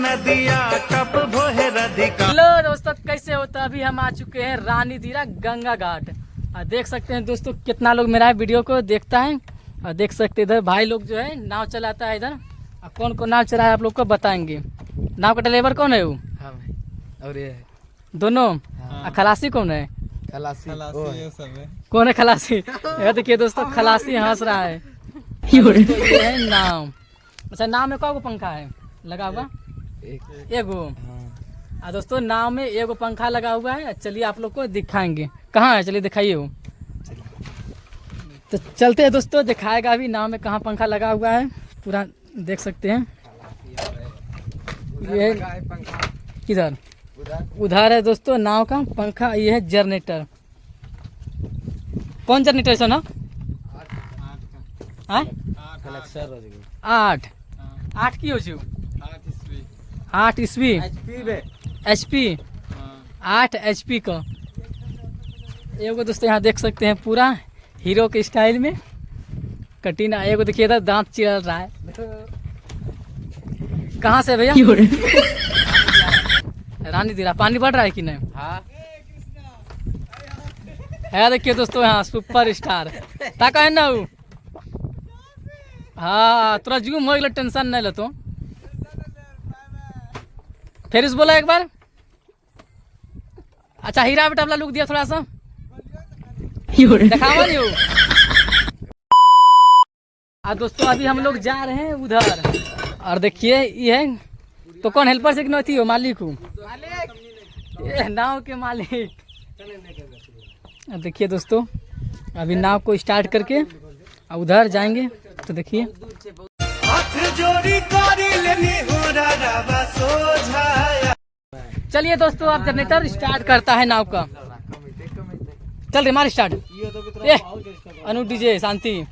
नदिया cup भोहे Radhika. Hello दोस्तों, कैसे हो? तो अभी हम आ चुके हैं रानी धीरा गंगा घाट। और देख सकते हैं दोस्तों कितना लोग मेरा वीडियो को देखता है। और देख सकते हैं इधर भाई लोग जो है नाव चलाता है इधर। और कौन कौन नाव चला है आप लोग को बताएंगे। नाव का ड्राइवर कौन है वो? हाँ भाई, और ये दोनों। हाँ। खलासी कौन है? खलासी ये सब है। कौन है खलासी? ये देखिए दोस्तों, खलासी हंस रहा है। ये है नाव। अच्छा, नाव में कौन पंखा है लगा हुआ? एगो। हाँ दोस्तों, नाव में एगो पंखा लगा हुआ है। चलिए आप लोग को दिखाएंगे। कहाँ है? चलिए दिखाइए वो। तो चलते हैं दोस्तों, दिखाएगा अभी नाव में कहाँ पंखा लगा हुआ है। पूरा देख सकते हैं। ये किधर? उधर है दोस्तों नाव का पंखा। ये है जनरेटर। कौन जनरेटर है ना? 8 की हो 8 ईस्वी HP 8 HP का एगो दोस्तों यहाँ देख सकते हैं पूरा हीरो के स्टाइल में कटिंग। एगो देखिए इधर दांत चिर रहा है। कहाँ से भैया? रानी धीरा। पानी बढ़ रहा है कि नहीं? हाँ है देखिए दोस्तों यहाँ सुपर स्टार ताका है ना वो। हाँ थोड़ा जूम हो गया, टेंशन नहीं लो तो। फिर इस बोला एक बार। अच्छा हीरा बेटा वाला लुक दिया थोड़ा सा दिखावा नहीं हो। दोस्तों अभी हम लोग जा रहे हैं उधर। और देखिए ये है तो कौन हेल्पर से नहीं थी हो? मालिक हूँ, ये नाव के मालिक। देखिए दोस्तों अभी नाव को स्टार्ट करके उधर जाएंगे। तो देखिए चलिए दोस्तों, अब जनरेटर स्टार्ट करता है नाव का। चल रही मार स्टार्ट। अनु डीजे शांति।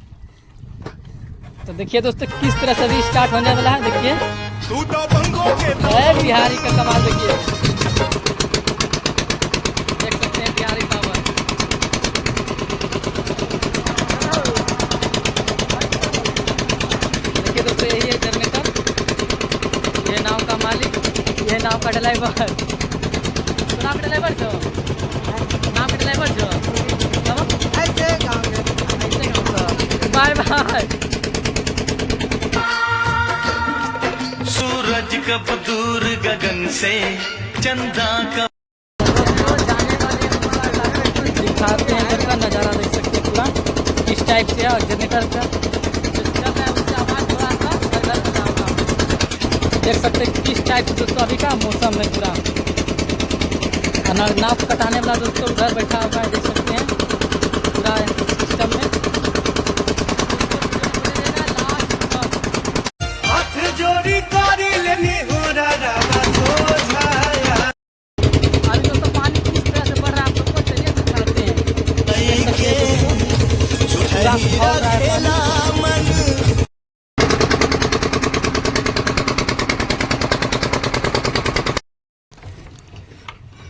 तो देखिए दोस्तों किस तरह से भी स्टार्ट होने वाला है। देखिए बिहारी का कमाल। देखिए देख सकते हैं बिहारी पावर। देखिए दोस्तों यही है जनरेटर, ये नाव का मालिक, ये नाव का ड्राइवर। तो नाव का ड्राइवर जो नाव का ड्राइवर जो बाय बाय। सूरज कब दूर गगन से चंदा का दिखाते हैं। इधर का नज़ारा देख सकते हैं पूरा इस टाइप से। और जनरेटर का देख सकते हैं किस टाइप से दोस्तों अभी का मौसम है पूरा। नाव कटाने वाला दोस्तों उधर बैठा हुआ है, देख सकते हैं पूरा सिस्टम में। अभी दोस्तों पानी किस तरह से बढ़ रहा है आप लोग को चलिए दिखाते हैं।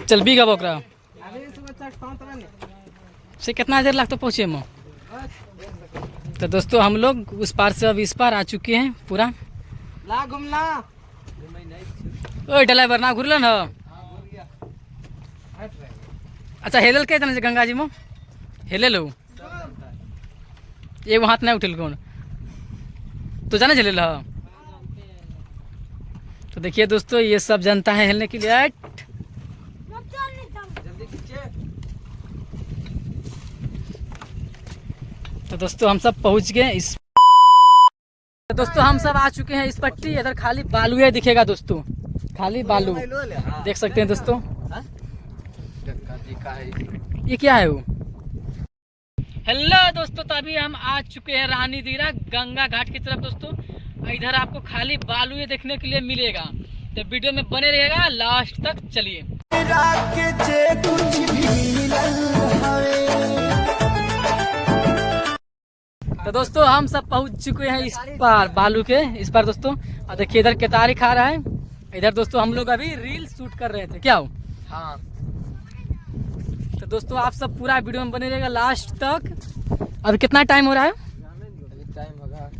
चल भी गया बोकरा से कितना देर लगता पहुँचे हम। तो दोस्तों हम लोग उस पार से अब इस पार आ चुके हैं पूरा। घूमना ओ ड्राइवर ना घुरल न। अच्छा हेलल के तना गंगा जी में हेले लो। एगो हाथ नहीं उठल कौन तो जाने चले। तो देखिए दोस्तों ये सब जनता है हेलने के लिए। तो दोस्तों हम सब पहुंच गए इस। तो दोस्तों हम सब आ चुके हैं इस पट्टी। इधर खाली बालू है दिखेगा दोस्तों, खाली बालू देख सकते हैं दोस्तों। ये क्या है वो? हेलो दोस्तों, तो अभी हम आ चुके हैं रानी धीरा गंगा घाट की तरफ दोस्तों। इधर आपको खाली बालू ये देखने के लिए मिलेगा। तो वीडियो में बने रहेगा लास्ट तक। चलिए तो दोस्तों हम सब पहुंच चुके हैं इस पार बालू के इस पार दोस्तों। और देखिए इधर केतारी खा रहा है। इधर दोस्तों हम लोग अभी रील शूट कर रहे थे। क्या हो? हाँ। तो दोस्तों आप सब पूरा वीडियो में बने रहेगा लास्ट तक। अभी कितना टाइम हो रहा है? टाइम होगा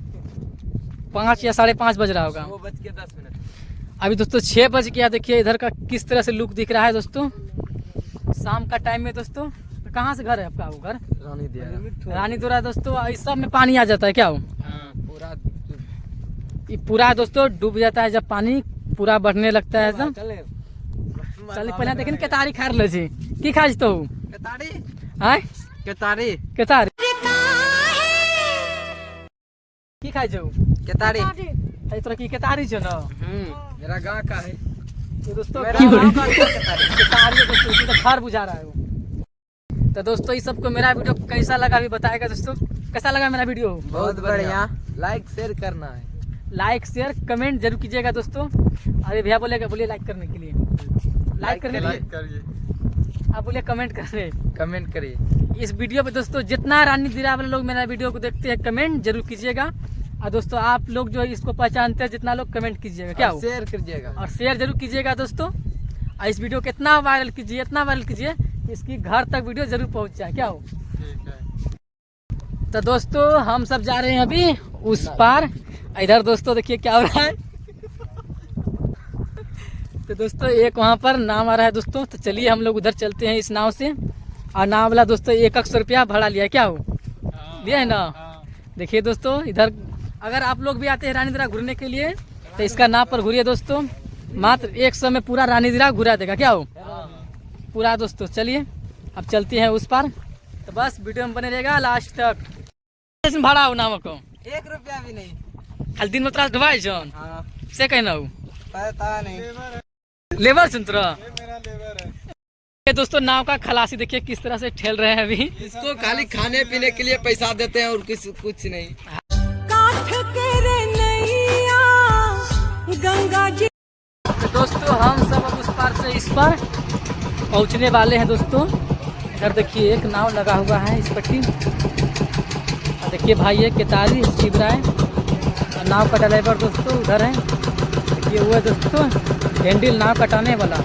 5 या 5:30 बज रहा होगा। 2:10 अभी दोस्तों 6 बज गया। देखिए इधर का किस तरह से लुक दिख रहा है दोस्तों, शाम का टाइम में दोस्तों। तो कहाँ से घर है आपका? वो घर रानी दिया रानी द्वारा दोस्तों। इस सब में पानी आ जाता है क्या? वो पूरा ये पूरा दोस्तों डूब जाता है जब पानी पूरा बढ़ने लगता है तो। चले चलिए पहले देखें केतारी खा लो जी। की खाज तो केतारी आय केतारी केतारी की खाई छो? केतारी अरे तोरा की केतारी छो ना? मेरा गांव का है तो दोस्तों मेरा की गांव का केतारी केतारी है दोस्तों, इसी तो खार बुझा रहा है वो। तो दोस्तों इस सबको मेरा वीडियो कैसा लगा अभी बताएगा दोस्तों। कैसा लगा मेरा वीडियो? बहुत बढ़िया। लाइक शेयर करना है, लाइक शेयर कमेंट जरूर कीजिएगा दोस्तों। अरे भैया बोलेगा, बोलिए लाइक करने के लिए, लाइक करने के लिए करिए, आप बोलिए कमेंट करने। कमेंट करिए। इस वीडियो पे दोस्तों जितना रानी दिरा वाले लोग मेरा वीडियो को देखते हैं कमेंट जरूर कीजिएगा। और दोस्तों आप लोग जो इसको पहचानते हैं जितना लोग कमेंट कीजिएगा क्या हो, शेयर कीजिएगा और शेयर जरूर कीजिएगा दोस्तों। और इस वीडियो को इतना वायरल कीजिए, इतना वायरल कीजिए कि इसकी घर तक वीडियो जरूर पहुंच जाए क्या हो। ठीक है। तो दोस्तों हम सब जा रहे हैं अभी उस पार। इधर दोस्तों देखिए क्या हो रहा है। तो दोस्तों एक वहाँ पर नाव आ रहा है दोस्तों। तो चलिए हम लोग उधर चलते हैं इस नाव से। और नाव वाला दोस्तों 100 रुपया भाड़ा लिया क्या हो, लिया है ना? देखिए दोस्तों इधर अगर आप लोग भी आते हैं रानी दिरा घूरने के लिए तो इसका नाव पर घूरिए दोस्तों। मात्र 100 में पूरा रानी दिरा घुरा देगा क्या हो पूरा दोस्तों। चलिए अब चलते हैं उस पार। तो बस वीडियो में बने रहेगा लास्ट तक। इसमें भाड़ा हो नाव को 1 रुपया भी नहीं। खाली दिन में तोरा ढुबाई जौन हाँ से कहना हो पता नहीं। लेबर सुन तोरा। मेरा लेबर है। ये दोस्तों नाव का खलासी देखिए किस तरह से ठेल रहे हैं अभी। इसको खाली खाने पीने के लिए पैसा देते हैं और कुछ नहीं। गंगा जी। तो दोस्तों हम सब अब उस पार से इस पार पहुंचने वाले हैं दोस्तों। इधर देखिए एक नाव लगा हुआ है इस पट्टी। और देखिए भाई ये केतारी शिव राय और नाव का ड्राइवर दोस्तों उधर है। देखिए वो है दोस्तों हैंडल नाव कटाने वाला।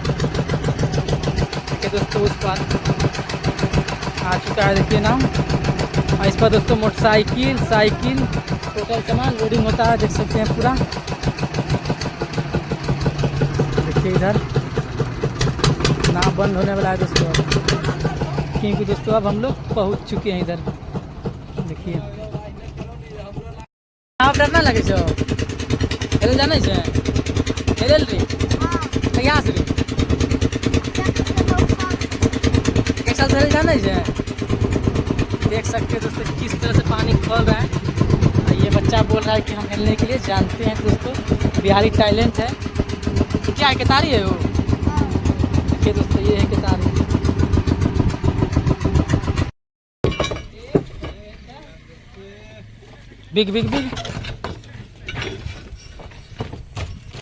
देखिए दोस्तों उस पार आ चुका है देखिए नाव। और इस पर दोस्तों मोटरसाइकिल साइकिल टोटल सामान लोडिंग होता है देख सकते हैं पूरा। देखिए इधर नाव बंद होने वाला है दोस्तों अब, क्योंकि दोस्तों अब हम लोग पहुंच चुके हैं इधर। देखिए आप डर ना लगे छो हेल जाने छे हेल रे कहाँ से कैसा हेल जाने छे। देख सकते हैं दोस्तों किस तरह से पानी खोल रहा है। और ये बच्चा बोल रहा है कि हम हेलने के लिए जानते हैं दोस्तों, बिहारी टैलेंट है। क्या है केतारी है वो? देखिए दोस्तों ये है केतारी। Big big big